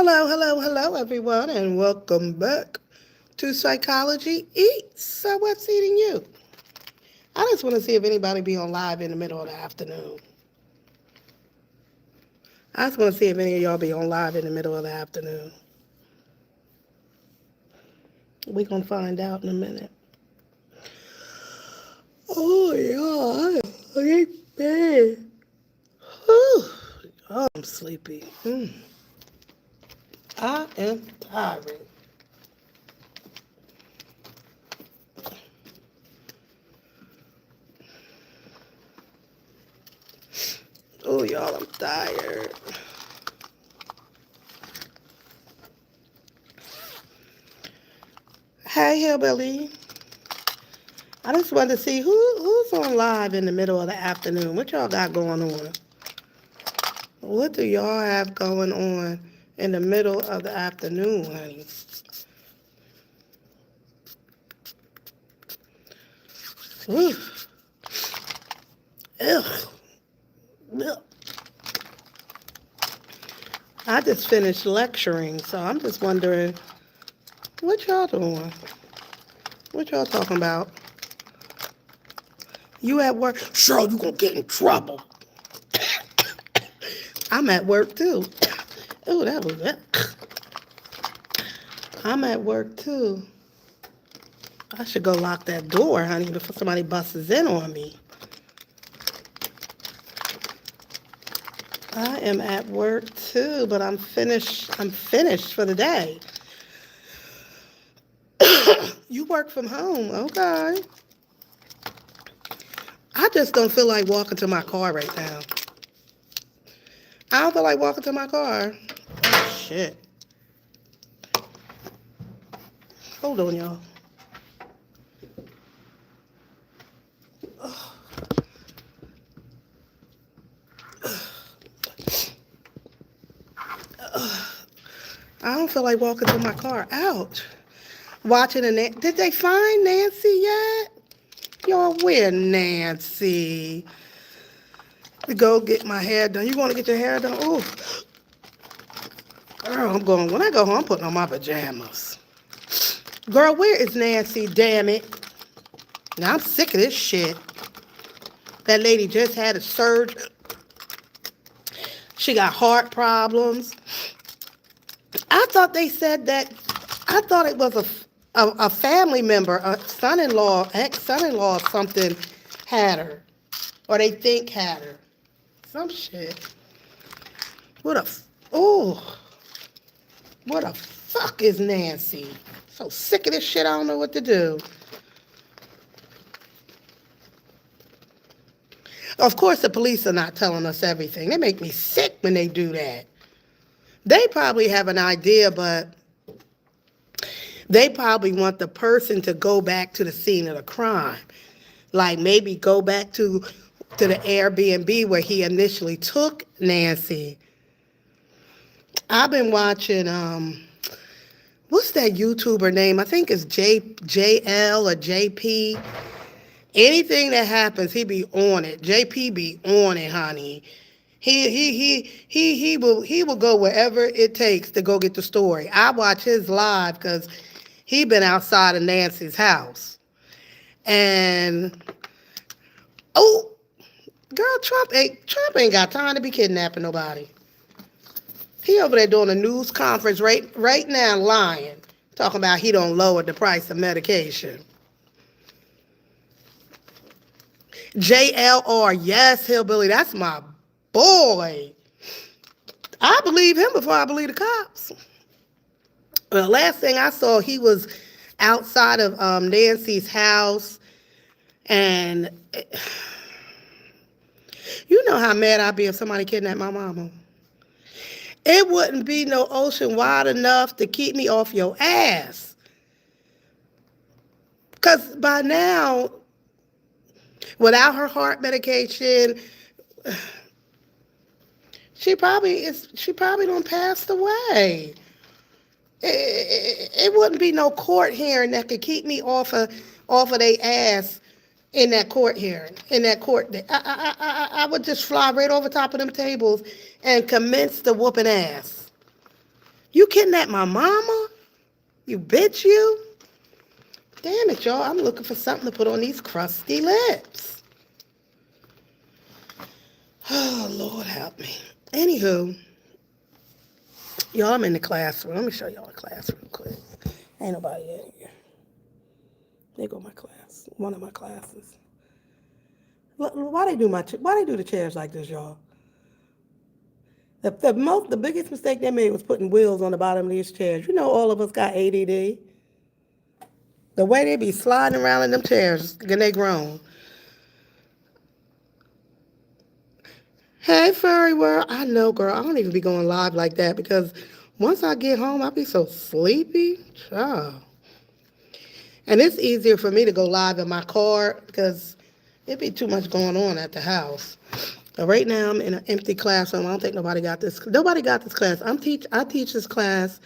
Hello, hello, hello, everyone, and welcome back to Psychology Eats. So, what's eating you? I just want to see if anybody be on live in the middle of the afternoon. I just want to see if any of y'all be on live in the middle of the afternoon. We gonna find out in a minute. Oh yeah, I ain't bad. Whew. Oh, I'm sleepy. I am tired. Oh y'all, I'm tired. Hey, hillbilly. I just wanted to see who's on live in the middle of the afternoon. What y'all got going on? What do y'all have going on in the middle of the afternoon, honey? Whew. Ugh. Ugh. I just finished lecturing, so I'm just wondering what y'all doing? What y'all talking about? You at work? Sure, you gonna get in trouble. I'm at work too. Oh, that was that. I'm at work too. I should go lock that door, honey, before somebody busts in on me. I am at work too, but I'm finished. I'm finished for the day. You work from home, okay? I just don't feel like walking to my car right now. I don't feel like walking to my car. Oh, shit. Hold on, y'all. I don't feel like walking to my car. Ouch. Watching did they find Nancy yet? Y'all, where Nancy? To go get my hair done. You want to get your hair done? Oh, girl, I'm going. When I go home, I'm putting on my pajamas. Girl, where is Nancy? Damn it. Now I'm sick of this shit. That lady just had a surgery. She got heart problems. I thought they said that. I thought it was a family member, a son-in-law, ex-son-in-law, or something had her, or they think had her. Some shit. What a oh, what a fuck is Nancy? So sick of this shit. I don't know what to do. Of course, the police are not telling us everything. They make me sick when they do that. They probably have an idea, but they probably want the person to go back to the scene of the crime. Like maybe go back to the Airbnb where he initially took Nancy. I've been watching what's that YouTuber name? I think it's JL or JP. Anything that happens, he be on it. JP be on it, honey. He will go wherever it takes to go get the story. I watch his live because he been outside of Nancy's house. And oh, girl, Trump ain't got time to be kidnapping nobody. He over there doing a news conference right now lying. Talking about he don't lower the price of medication. JLR, yes, hillbilly, that's my boy. I believe him before I believe the cops. The last thing I saw, he was outside of Nancy's house, and you know how mad I'd be if somebody kidnapped my mama. It wouldn't be no ocean wide enough to keep me off your ass. Because by now, without her heart medication, she probably done passed away. It wouldn't be no court hearing that could keep me off of their ass in that court hearing, in that court. I would just fly right over top of them tables and commence the whooping ass. kidnapped my mama? You bitch, you. Damn it, y'all. I'm looking for something to put on these crusty lips. Oh, Lord help me. Anywho, y'all, I'm in the classroom. Let me show y'all the class real quick. Ain't nobody in here. There go my class. One of my classes. Why they do the chairs like this, y'all? The biggest mistake they made was putting wheels on the bottom of these chairs. You know, all of us got ADD. The way they be sliding around in them chairs when they grown. Hey, furry world. I know, girl. I don't even be going live like that because once I get home, I be so sleepy. Child. And it's easier for me to go live in my car because it be too much going on at the house. But right now, I'm in an empty classroom. I don't think nobody got this. Nobody got this class. I teach this class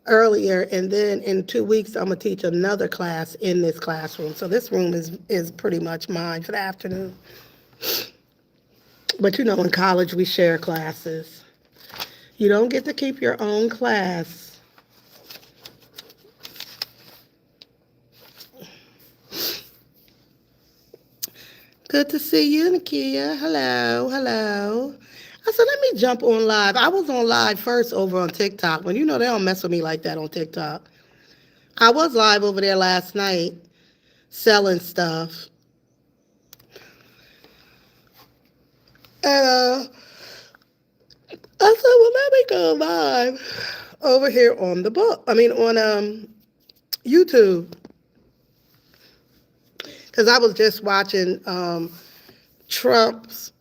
earlier, and then in 2 weeks, I'm going to teach another class in this classroom. So this room is pretty much mine for the afternoon. But you know, in college, we share classes. You don't get to keep your own class. Good to see you, Nakia. Hello, hello. I said, let me jump on live. I was on live first over on TikTok. When you know they don't mess with me like that on TikTok. I was live over there last night selling stuff. And I said, well, let me go live over here on on YouTube. Because I was just watching Trump's.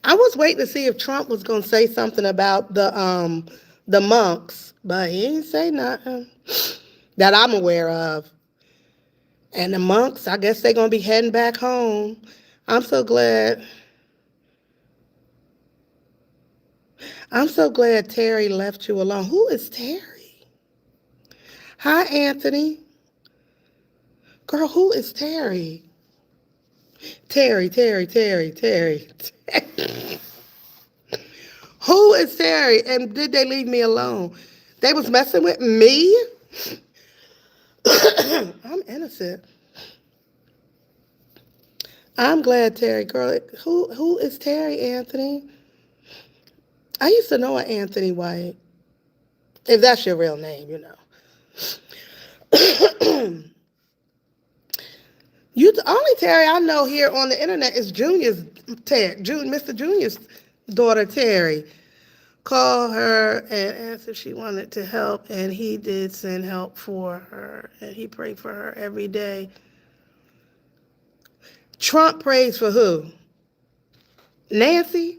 I was waiting to see if Trump was going to say something about the monks, but he ain't say nothing that I'm aware of. And the monks, I guess they're going to be heading back home. I'm so glad. I'm so glad Terry left you alone. Who is Terry? Hi, Anthony. Girl, who is Terry? Terry. Who is Terry? And did they leave me alone? They was messing with me? I'm innocent. I'm glad Terry, girl. Who is Terry, Anthony? I used to know an Anthony White. If that's your real name, you know. The only Terry I know here on the internet is Mr. Junior's daughter, Terry. Call her and ask if she wanted to help, and he did send help for her, and he prayed for her every day. Trump prays for who? Nancy?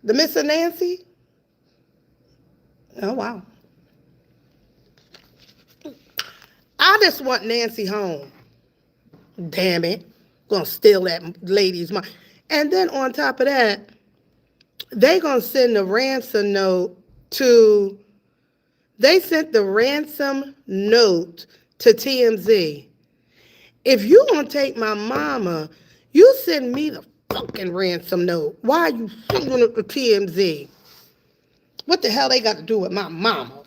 The Mr. Nancy? Oh, wow. I just want Nancy home. Damn it. Gonna steal that lady's money. And then on top of that, they gonna send the ransom note to, they sent the ransom note to TMZ. If you gonna take my mama, you send me the fucking ransom note. Why are you sending it to TMZ? What the hell they got to do with my mama?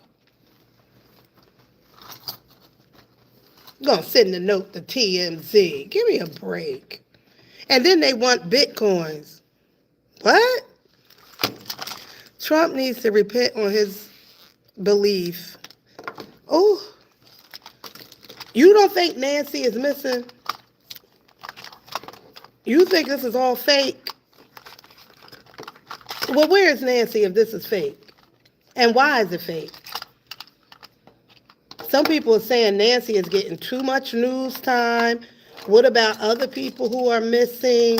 Gonna send the note to TMZ. Give me a break. And then they want bitcoins. What? Trump needs to repent on his belief. Oh, you don't think Nancy is missing? You think this is all fake? Well, where is Nancy if this is fake? And why is it fake? Some people are saying Nancy is getting too much news time. What about other people who are missing,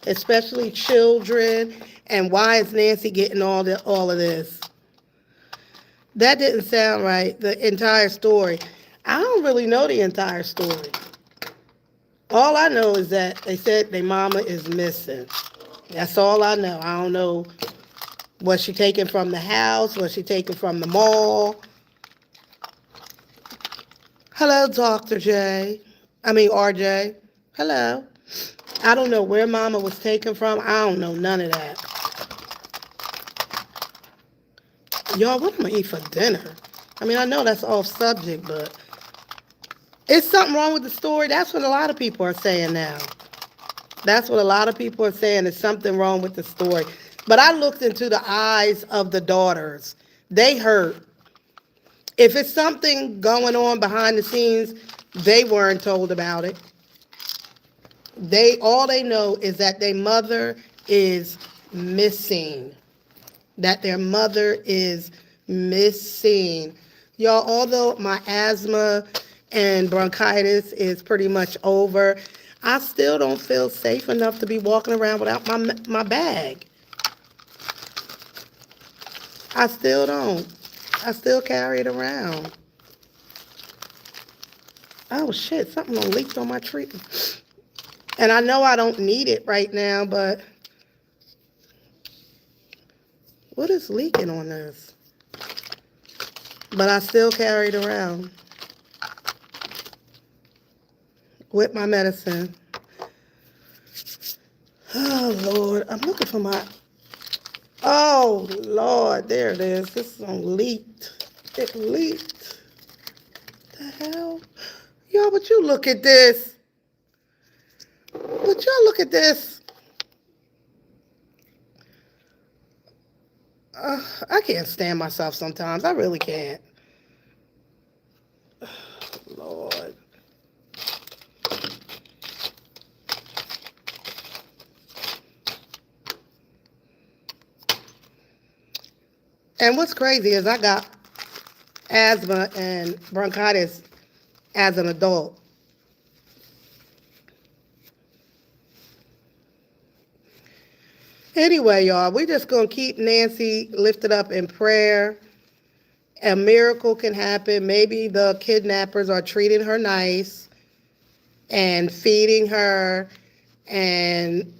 especially children? And why is Nancy getting all of this? That didn't sound right, the entire story. I don't really know the entire story. All I know is that they said their mama is missing. That's all I know. I don't know. Was she taken from the house? Was she taken from the mall? Hello, Dr. J. RJ. Hello. I don't know where mama was taken from. I don't know none of that. Y'all, what am I gonna eat for dinner? I mean, I know that's off subject, but is something wrong with the story? That's what a lot of people are saying now. That's what a lot of people are saying. There's something wrong with the story. But I looked into the eyes of the daughters. They hurt. If it's something going on behind the scenes, they weren't told about it. They know is that their mother is missing. That their mother is missing. Y'all, although my asthma and bronchitis is pretty much over, I still don't feel safe enough to be walking around without my bag. I still don't. I still carry it around. Oh shit, something done leaked on my tree. And I know I don't need it right now, but what is leaking on this? But I still carry it around with my medicine. Oh Lord, I'm looking for my... Oh Lord, there it is. This one leaked. It leaked. What the hell? Y'all, but you look at this. But y'all look at this. I can't stand myself sometimes. I really can't. Lord. And what's crazy is I got asthma and bronchitis as an adult. Anyway, y'all, we're just going to keep Nancy lifted up in prayer. A miracle can happen. Maybe the kidnappers are treating her nice and feeding her and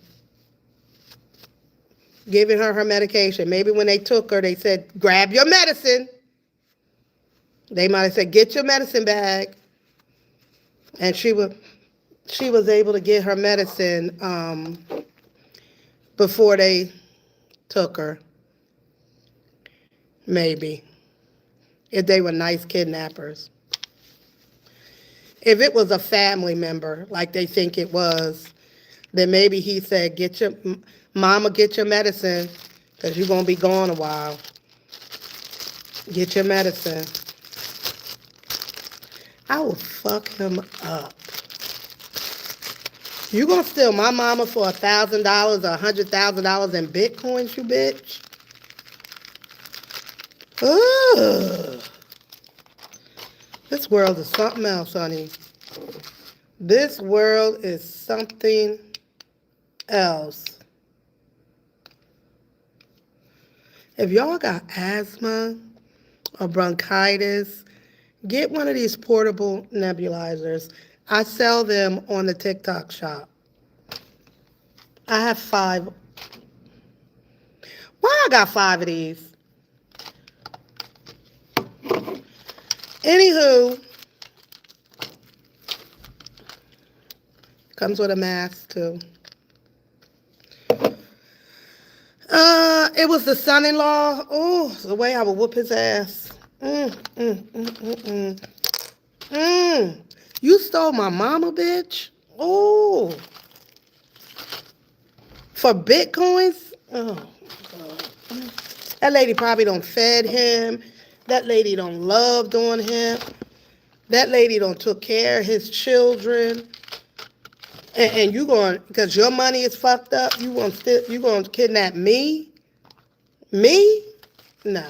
giving her medication. Maybe when they took her, they said, grab your medicine. They might have said, get your medicine bag. And she was able to get her medicine before they took her. Maybe. If they were nice kidnappers. If it was a family member, like they think it was, then maybe he said, Mama, get your medicine, because you're going to be gone a while. Get your medicine. I will fuck him up. You going to steal my mama for $1,000 or $100,000 in Bitcoins, you bitch? Ugh. This world is something else, honey. This world is something else. If y'all got asthma or bronchitis, get one of these portable nebulizers. I sell them on the TikTok shop. I have 5. Why I got 5 of these? Anywho, comes with a mask too. It was the son-in-law. Oh, the way I would whoop his ass. You stole my mama, bitch. Oh, for Bitcoins? Oh, God. That lady probably don't fed him. That lady don't loved on him. That lady don't took care of his children. And you going, because your money is fucked up, you going to kidnap me? Me? No.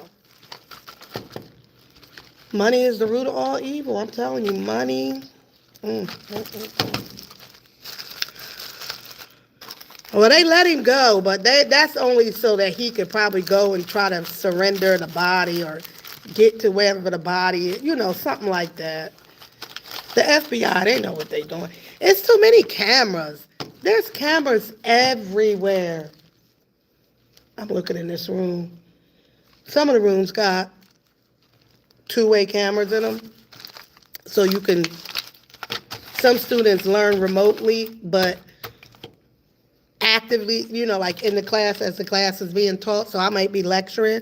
Money is the root of all evil. I'm telling you, money. Well, they let him go, but that's only so that he could probably go and try to surrender the body or get to wherever the body is, something like that. The FBI, they know what they're doing. It's too many cameras. There's cameras everywhere. I'm looking in this room. Some of the rooms got 2-way cameras in them. So some students learn remotely, but actively, like in the class as the class is being taught. So I might be lecturing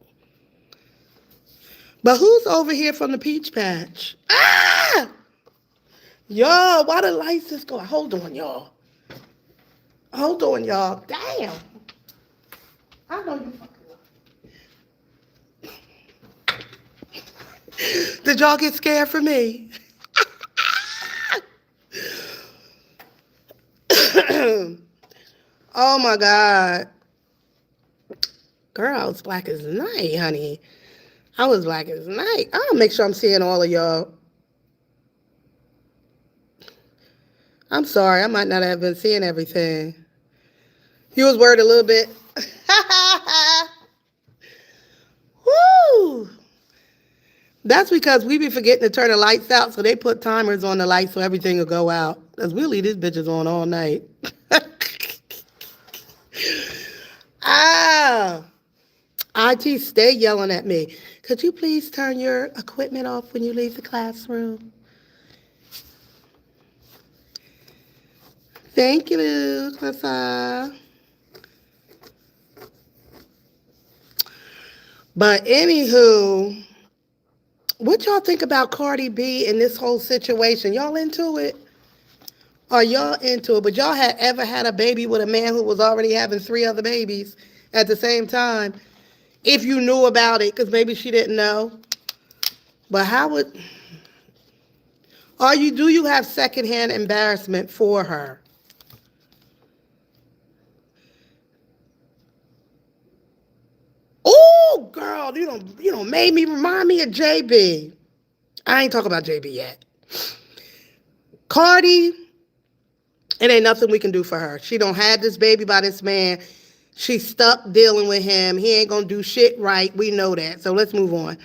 But who's over here from the peach patch? Ah! Y'all, why the lights just go? Hold on, y'all. Hold on, y'all. Damn. I know you fucking. Did y'all get scared for me? Oh my God. Girl, I was black as night, honey. I was black as night. I'll make sure I'm seeing all of y'all. I'm sorry, I might not have been seeing everything. You was worried a little bit. Woo! That's because we be forgetting to turn the lights out, so they put timers on the lights so everything will go out. Because we'll leave these bitches on all night. Ah! IT stay yelling at me. Could you please turn your equipment off when you leave the classroom? Thank you, Clarissa. But anywho, what y'all think about Cardi B and this whole situation? Y'all into it? Are y'all into it? But y'all had ever had a baby with a man who was already having 3 other babies at the same time? If you knew about it, because maybe she didn't know. But how would... do you have secondhand embarrassment for her? Oh, girl, you don't made me remind me of JB. I ain't talking about JB yet. Cardi, it ain't nothing we can do for her. She don't have this baby by this man. She's stuck dealing with him. He ain't gonna do shit right. We know that. So let's move on.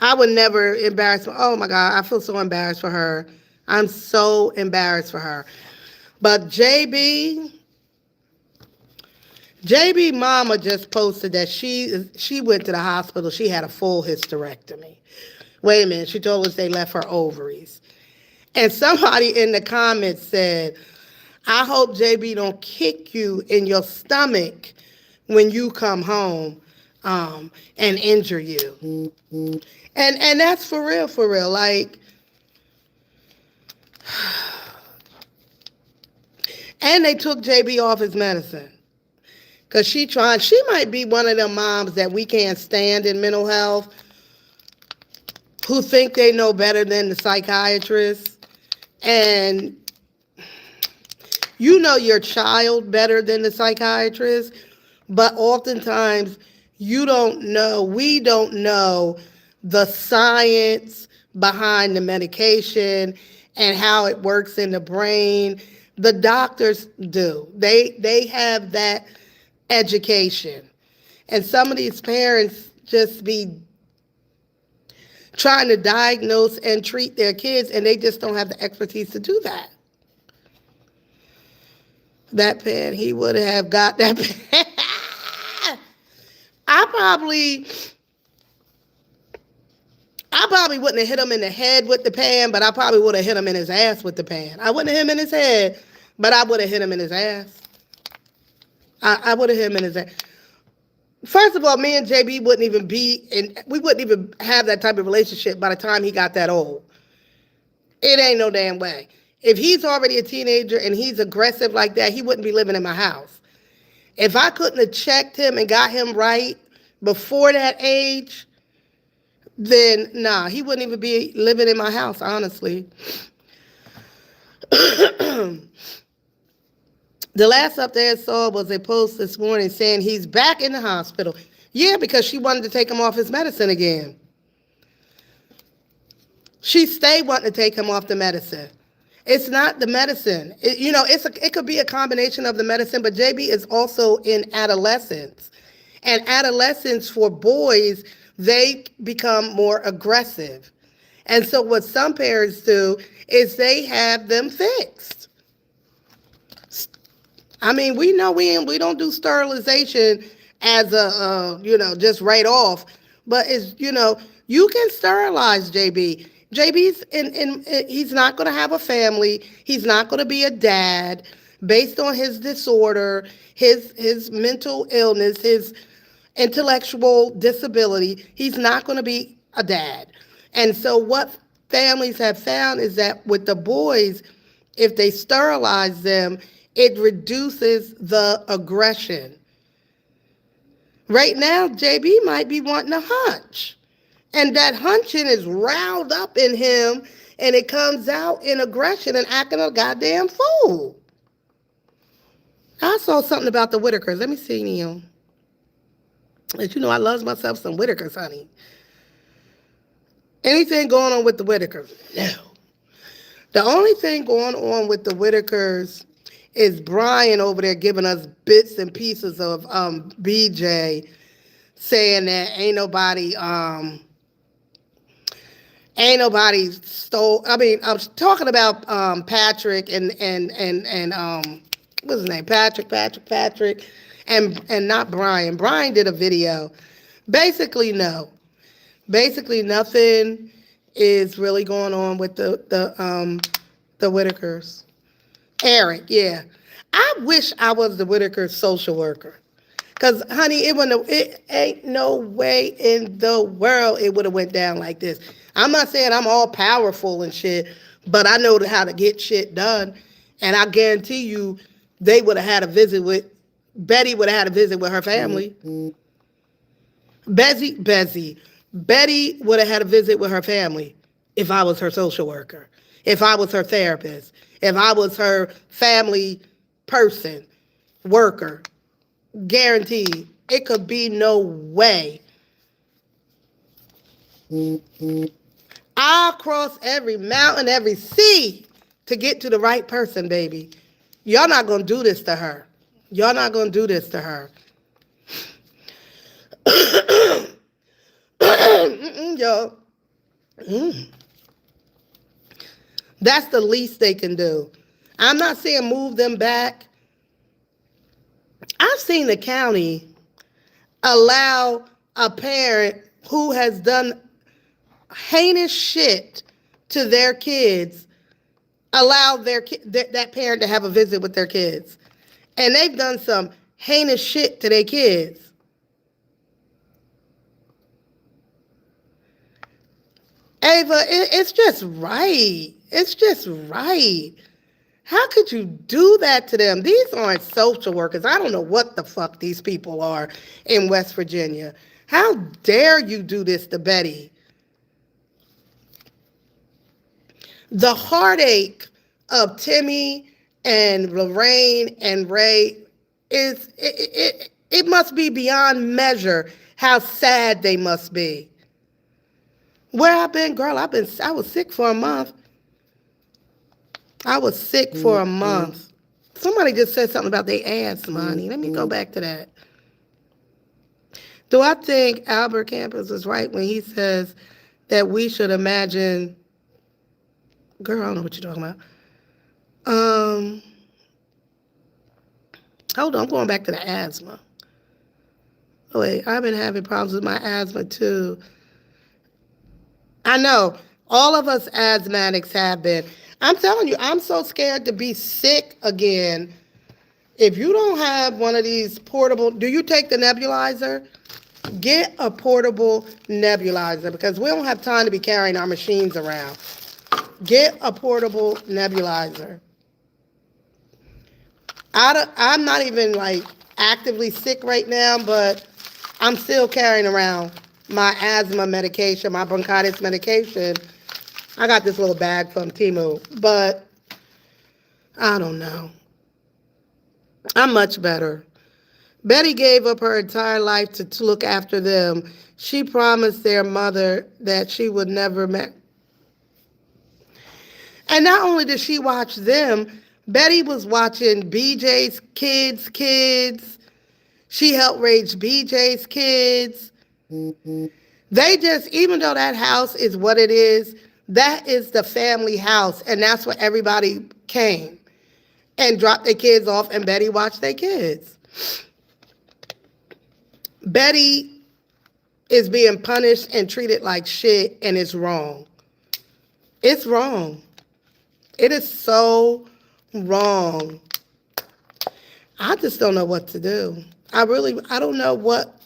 I would never embarrass her. Oh my God, I feel so embarrassed for her. I'm so embarrassed for her. But JB mama just posted that she went to the hospital. She had a full hysterectomy. Wait a minute. She told us they left her ovaries. And somebody in the comments said, I hope JB don't kick you in your stomach when you come home and injure you. And that's for real, for real. Like, and they took JB off his medicine. Because she might be one of them moms that we can't stand in mental health who think they know better than the psychiatrist. And you know your child better than the psychiatrist, but oftentimes we don't know the science behind the medication and how it works in the brain. The doctors do. They have that education. And some of these parents just be trying to diagnose and treat their kids, and they just don't have the expertise to do that. That pen, he would have got that pen. I probably wouldn't have hit him in the head with the pan, but I probably would have hit him in his ass with the pan. I wouldn't have hit him in his head, but I would have hit him in his ass. I would have hit him in his ass. First of all, me and JB we wouldn't even have that type of relationship by the time he got that old. It ain't no damn way. If he's already a teenager and he's aggressive like that, he wouldn't be living in my house. If I couldn't have checked him and got him right before that age, then nah, he wouldn't even be living in my house, honestly. The last update I saw was a post this morning saying he's back in the hospital. Yeah, because she wanted to take him off his medicine again. She stayed wanting to take him off the medicine. It's not the medicine. It could be a combination of the medicine, but JB is also in adolescence. And adolescents for boys, they become more aggressive. And so what some parents do is they have them fixed. I mean, we know we don't do sterilization as just right off. But you can sterilize JB. JB's he's not going to have a family. He's not going to be a dad based on his disorder, his mental illness, his intellectual disability. He's not going to be a dad. And so what families have found is that with the boys, if they sterilize them, it reduces the aggression. Right now, JB might be wanting a hunch. And that hunching is riled up in him, and it comes out in aggression and acting a goddamn fool. I saw something about the Whitakers. Let me see, Neil. As you know, I love myself some Whitakers, honey. Anything going on with the Whitakers? No. The only thing going on with the Whitakers is Brian over there giving us bits and pieces of BJ saying that ain't nobody stole. I mean, I'm talking about Patrick and what's his name? Patrick, and not Brian. Brian did a video. Basically, no. Basically, nothing is really going on with the Whitakers. Eric, yeah. I wish I was the Whittaker social worker. Cause honey, it ain't no way in the world it would have went down like this. I'm not saying I'm all powerful and shit, but I know how to get shit done. And I guarantee you, they would have had a visit with Betty. Would have had a visit with her family. Betty would have had a visit with her family if I was her social worker, if I was her therapist, if I was her family person, worker. Guaranteed. It could be no way. I'll cross every mountain, every sea to get to the right person, baby. Y'all not going to do this to her. Y'all not going to do this to her. Yo. That's the least they can do. I'm not saying move them back. I've seen the county allow a parent who has done heinous shit to their kids, allow that parent to have a visit with their kids. And they've done some heinous shit to their kids. Ava, it's just right. It's just right. How could you do that to them? These aren't social workers. I don't know what the fuck these people are in West Virginia. How dare you do this to Betty? The heartache of Timmy and Lorraine and Ray it must be beyond measure how sad they must be. Where I've been, girl, I was sick for a month. I was sick for a month. Somebody just said something about their asthma, honey. Let me go back to that. Do I think Albert Campus is right when he says that we should imagine... Girl, I don't know what you're talking about. Hold on, I'm going back to the asthma. Oh, wait, I've been having problems with my asthma, too. I know. All of us asthmatics have been. I'm telling you, I'm so scared to be sick again. If you don't have one of these portable, do you take the nebulizer? Get a portable nebulizer because we don't have time to be carrying our machines around. Get a portable nebulizer. I'm not even like actively sick right now, but I'm still carrying around my asthma medication, my bronchitis medication. I got this little bag from Temu, but I don't know. I'm much better. Betty gave up her entire life to look after them. She promised their mother that she would never marry. And not only did she watch them, Betty was watching BJ's kids. She helped raise BJ's kids. They just, even though that house is what it is, that is the family house, and that's where everybody came and dropped their kids off, and Betty watched their kids. Betty is being punished and treated like shit, and it's wrong. It's wrong. It is so wrong. I just don't know what to do. I don't know what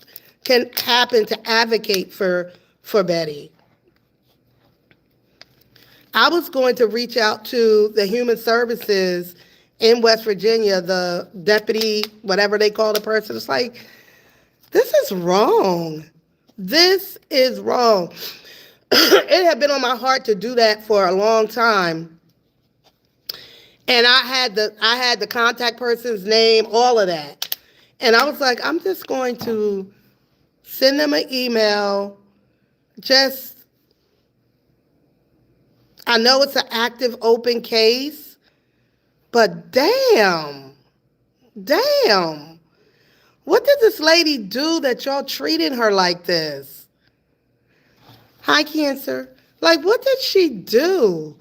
can happen to advocate for for Betty. I was going to reach out to the Human Services in West Virginia, the deputy, whatever they call the person. It's like, this is wrong. This is wrong. It had been on my heart to do that for a long time. And I had the contact person's name, all of that. And I was like, I'm just going to send them an email. I know it's an active, open case, but damn. What did this lady do that y'all treating her like this? Hi, Cancer. Like, what did she do?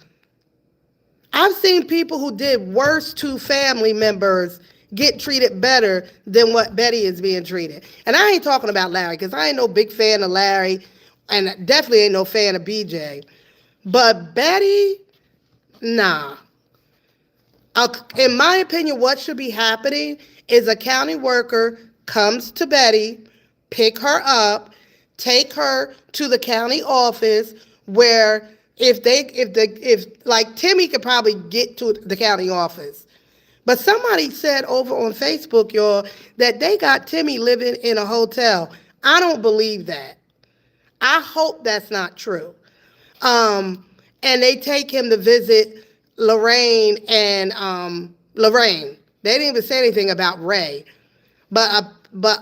I've seen people who did worse to family members get treated better than what Betty is being treated. And I ain't talking about Larry, because I ain't no big fan of Larry, and definitely ain't no fan of BJ. But Betty, nah. In my opinion, what should be happening is a county worker comes to Betty, pick her up, take her to the county office where if like Timmy could probably get to the county office. But somebody said over on Facebook, y'all, that they got Timmy living in a hotel. I don't believe that. I hope that's not true. And they take him to visit Lorraine and Lorraine. They didn't even say anything about Ray. But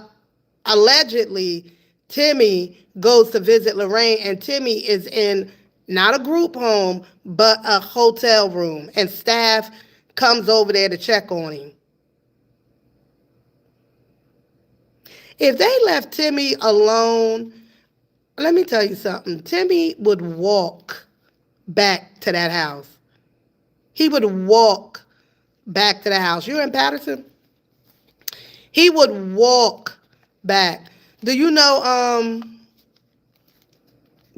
allegedly, Timmy goes to visit Lorraine, and Timmy is in not a group home, but a hotel room, and staff comes over there to check on him. If they left Timmy alone, let me tell you something. Timmy would walk back to that house. He would walk back to the house. You're in Patterson? He would walk back. Do you know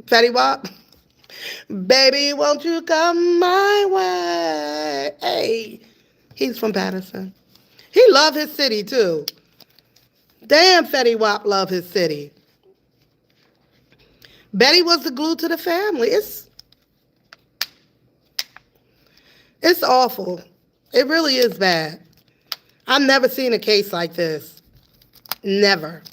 Fetty Wap? Baby, won't you come my way? Hey, he's from Patterson. He loved his city too. Damn, Fetty Wap loved his city. Betty was the glue to the family. It's awful. It really is bad. I've never seen a case like this. Never.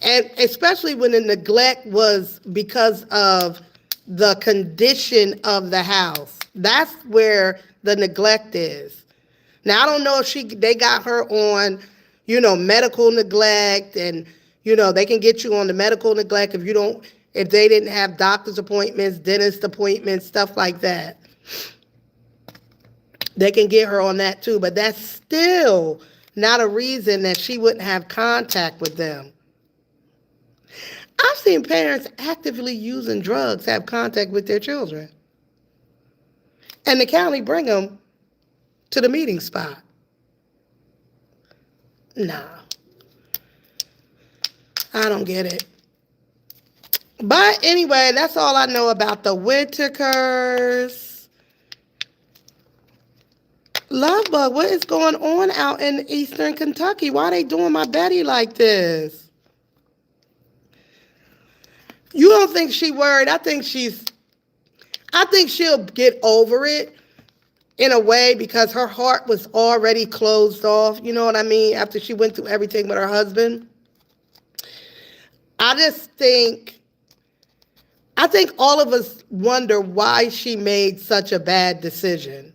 And especially when the neglect was because of the condition of the house. That's where the neglect is. Now, I don't know if they got her on, medical neglect, and, they can get you on the medical neglect if they didn't have doctor's appointments, dentist appointments, stuff like that. They can get her on that too, but that's still not a reason that she wouldn't have contact with them. I've seen parents actively using drugs have contact with their children. And the county bring them to the meeting spot. Nah. I don't get it. But anyway, that's all I know about the Whitakers. Lovebug, what is going on out in eastern Kentucky? Why are they doing my Betty like this? You don't think she worried? I think she'll get over it in a way because her heart was already closed off. You know what I mean? After she went through everything with her husband. I think all of us wonder why she made such a bad decision.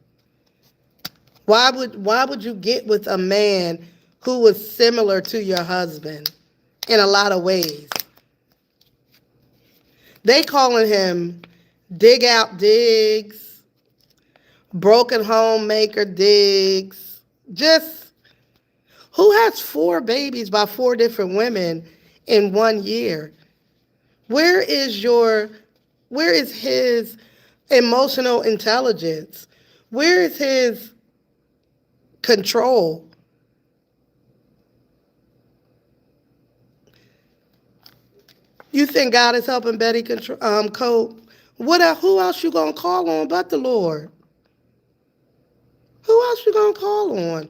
Why would you get with a man who was similar to your husband in a lot of ways? They calling him dig out Diggs, broken homemaker Diggs. Just who has 4 babies by 4 different women in 1 year? Where is his emotional intelligence? Where is his control? You think God is helping Betty cope? Who else you gonna call on but the Lord? Who else you gonna call on?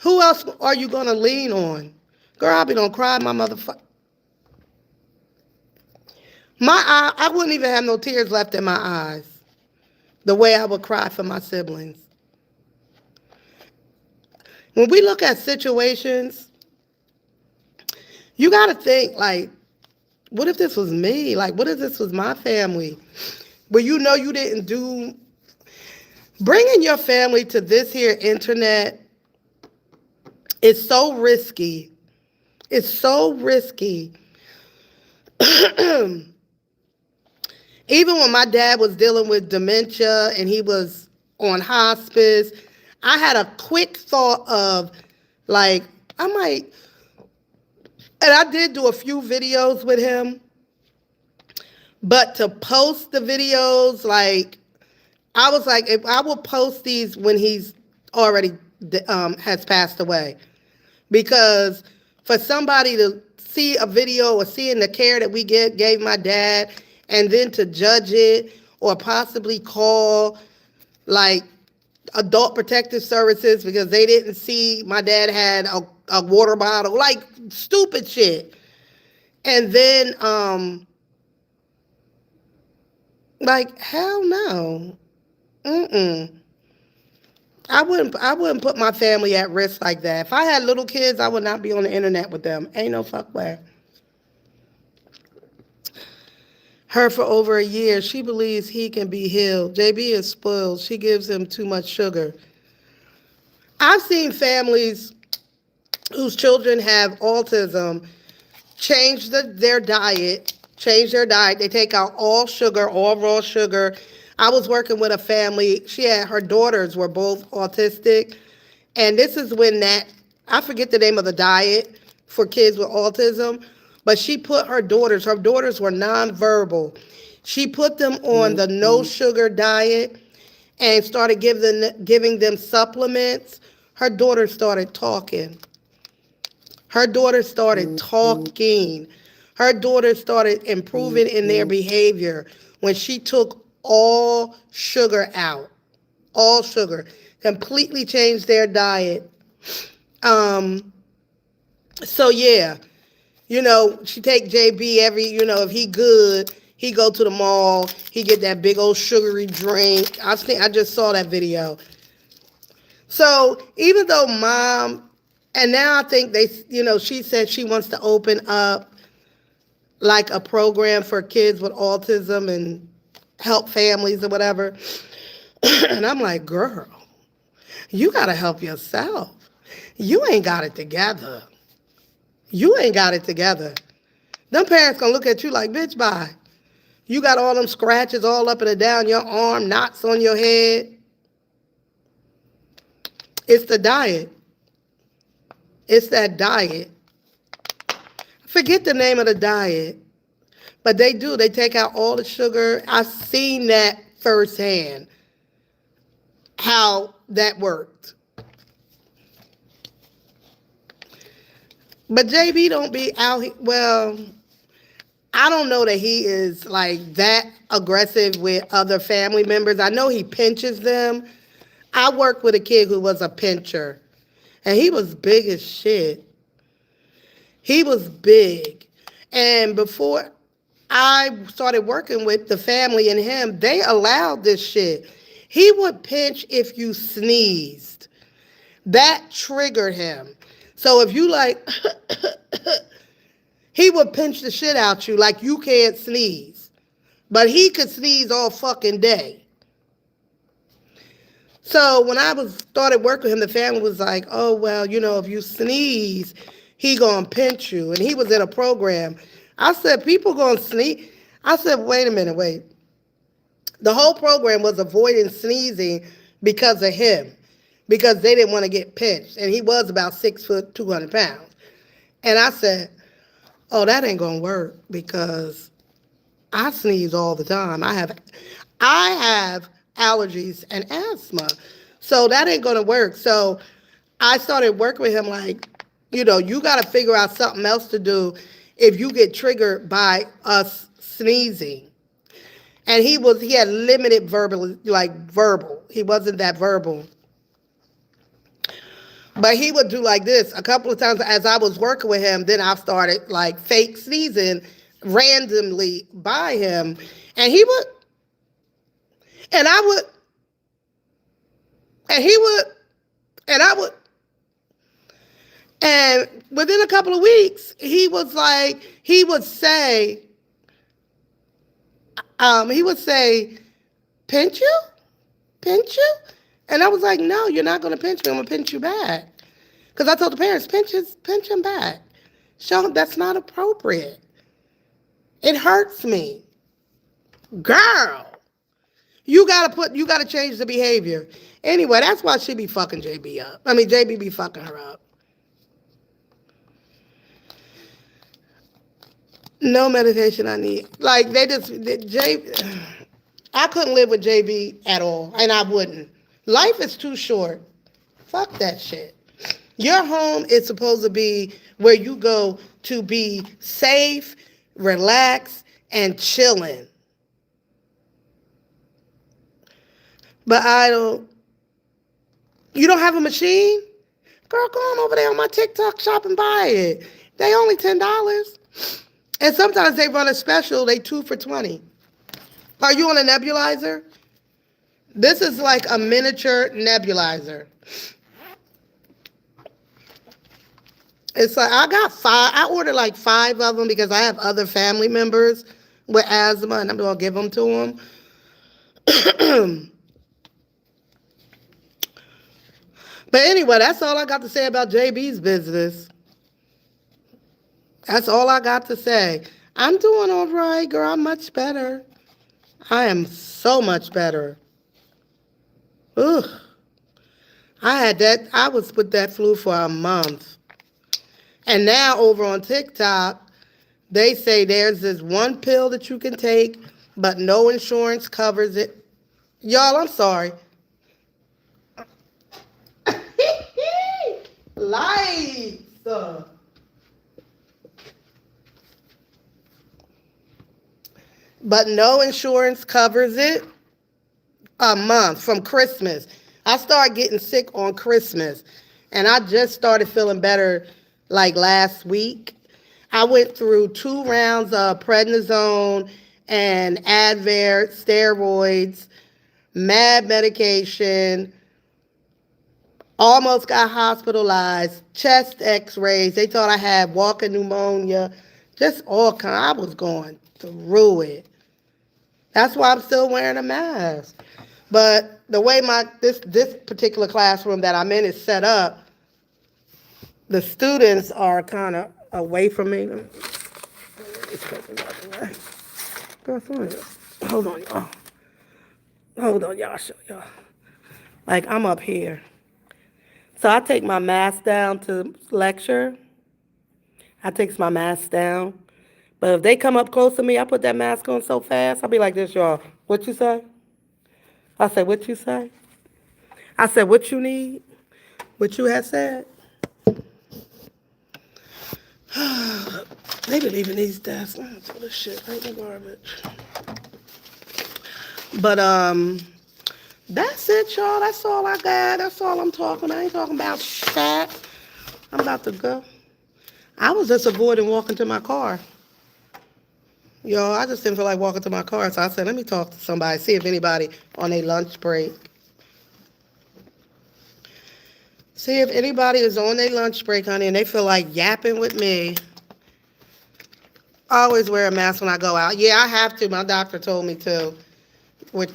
Who else are you gonna lean on? Girl, I be gonna cry my motherfucker. I wouldn't even have no tears left in my eyes. The way I would cry for my siblings. When we look at situations, you got to think like, what if this was me? Like, what if this was my family? Where you know you didn't do. Bringing your family to this here internet is so risky. It's so risky. Even when my dad was dealing with dementia and he was on hospice, I had a quick thought of, like, I might, and I did do a few videos with him, but to post the videos, like, I was like, if I will post these when he's already has passed away, because for somebody to see a video or seeing the care that we gave my dad, and then to judge it or possibly call like adult protective services because they didn't see my dad had a water bottle, like stupid shit. And then like, hell no. I wouldn't put my family at risk like that. If I had little kids, I would not be on the internet with them. Ain't no fuck way. Her for over a year. She believes he can be healed. JB is spoiled. She gives him too much sugar. I've seen families whose children have autism change their diet. They take out all sugar, all raw sugar. I was working with a family. Her daughters were both autistic. And this is when I forget the name of the diet for kids with autism, but she put her daughters were nonverbal. She put them on the no sugar diet and started giving them supplements. Her daughter started talking. Her daughter started talking. Her daughter started improving in their behavior when she took all sugar out. All sugar. Completely changed their diet. So yeah, she take JB if he good, he go to the mall, he get that big old sugary drink. I just saw that video. So even though mom, and now I think she said she wants to open up like a program for kids with autism and help families or whatever. And I'm like, girl, you got to help yourself. You ain't got it together. You ain't got it together. Them parents gonna look at you like, bitch, bye. You got all them scratches all up and down your arm, knots on your head. It's the diet. It's that diet. Forget the name of the diet. But they do. They take out all the sugar. I've seen that firsthand, how that worked. But JB don't be out here. Well, I don't know that he is like that aggressive with other family members. I know he pinches them. I worked with a kid who was a pincher, and he was big as shit. He was big. And before I started working with the family and him, they allowed this shit. He would pinch if you sneezed. That triggered him. So if you like, he would pinch the shit out you like you can't sneeze. But he could sneeze all fucking day. So when I started working with him, the family was like, oh, well, if you sneeze, he gonna pinch you. And he was in a program. I said, people gonna sneeze? I said, wait a minute, wait. The whole program was avoiding sneezing because of him, because they didn't want to get pinched. And he was about 6 foot, 200 pounds. And I said, oh, that ain't gonna work because I sneeze all the time. I have allergies and asthma. So that ain't gonna work. So I started working with him like, you got to figure out something else to do if you get triggered by us sneezing. And he had limited verbal. He wasn't that verbal. But he would do like this a couple of times as I was working with him. Then I started like fake sneezing randomly by him, and he would, and I would, and he would, and I would, and within a couple of weeks, he would say, pinch you? Pinch you? And I was like, no, you're not going to pinch me. I'm going to pinch you back. Because I told the parents, pinch him back. Show him that's not appropriate. It hurts me. Girl, you gotta change the behavior. Anyway, that's why she be fucking JB up. I mean, JB be fucking her up. No meditation I need. Like, I couldn't live with JB at all, and I wouldn't. Life is too short. Fuck that shit. Your home is supposed to be where you go to be safe, relaxed, and chilling. But you don't have a machine? Girl, go on over there on my TikTok shop and buy it. They only $10. And sometimes they run a special, they 2 for $20. Are you on a nebulizer? This is like a miniature nebulizer. It's like, I ordered like 5 of them because I have other family members with asthma and I'm going to give them to them. But anyway, that's all I got to say about JB's business. That's all I got to say. I'm doing all right, girl. I'm much better. I am so much better. Ugh. I was with that flu for a month. And now over on TikTok, they say there's this one pill that you can take, but no insurance covers it. Y'all, I'm sorry. Lights. But no insurance covers it. A month from Christmas. I started getting sick on Christmas, and I just started feeling better like last week. I went through 2 rounds of prednisone and Advair, steroids, mad medication, almost got hospitalized, chest x-rays. They thought I had walking pneumonia, just all kind. I was going through it. That's why I'm still wearing a mask. But the way this particular classroom that I'm in is set up, the students are kind of away from me. Hold on, y'all. Hold on, y'all. I'll show y'all. Like, I'm up here. So I take my mask down to lecture. I take my mask down. But if they come up close to me, I put that mask on so fast, I'll be like this, y'all. What you say? I said, what you say? I said, what you need? What you had said? They be leaving these desks. I'm gonna throw this shit right in the garbage. But that's it, y'all. That's all I got. That's all I'm talking. I ain't talking about shit. I'm about to go. I was just avoiding walking to my car. Yo, I just didn't feel like walking to my car, so I said, let me talk to somebody, see if anybody on a lunch break. See if anybody is on their lunch break, honey, and they feel like yapping with me. I always wear a mask when I go out. Yeah, I have to. My doctor told me to.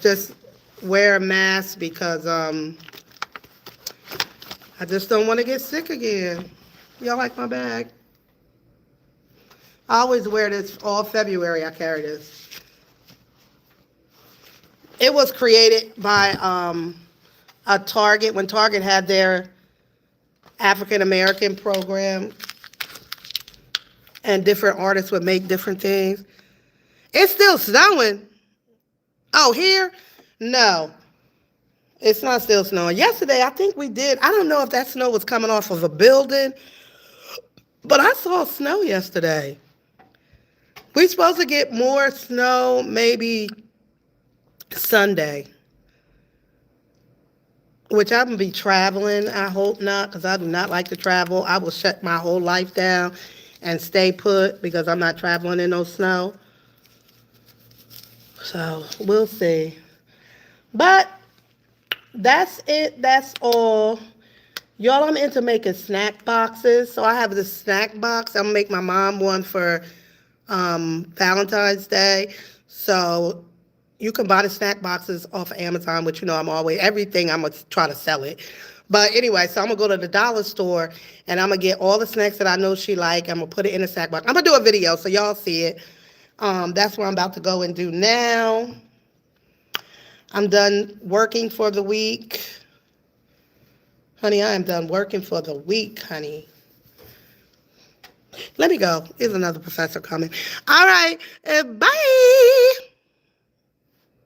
Just wear a mask because I just don't want to get sick again. Y'all like my bag? I always wear this all February. I carry this. It was created by a Target when Target had their African American program, and different artists would make different things. It's still snowing. Oh, here? No. It's not still snowing. Yesterday, I think we did. I don't know if that snow was coming off of a building, but I saw snow yesterday. We're supposed to get more snow maybe Sunday, which I'm going to be traveling. I hope not, because I do not like to travel. I will shut my whole life down and stay put because I'm not traveling in no snow. So we'll see. But that's it. That's all. Y'all, I'm into making snack boxes. So I have this snack box. I'm gonna make my mom one for Valentine's Day. So you can buy the snack boxes off of Amazon, which I'm always, everything I'm gonna try to sell it. But anyway, so I'm gonna go to the dollar store and I'm gonna get all the snacks that I know she like. I'm gonna put it in a snack box. I'm gonna do a video so y'all see it. That's what I'm about to go and do now. I'm done working for the week. Honey, I am done working for the week, honey. Let me go. Here's another professor coming. All right. Bye.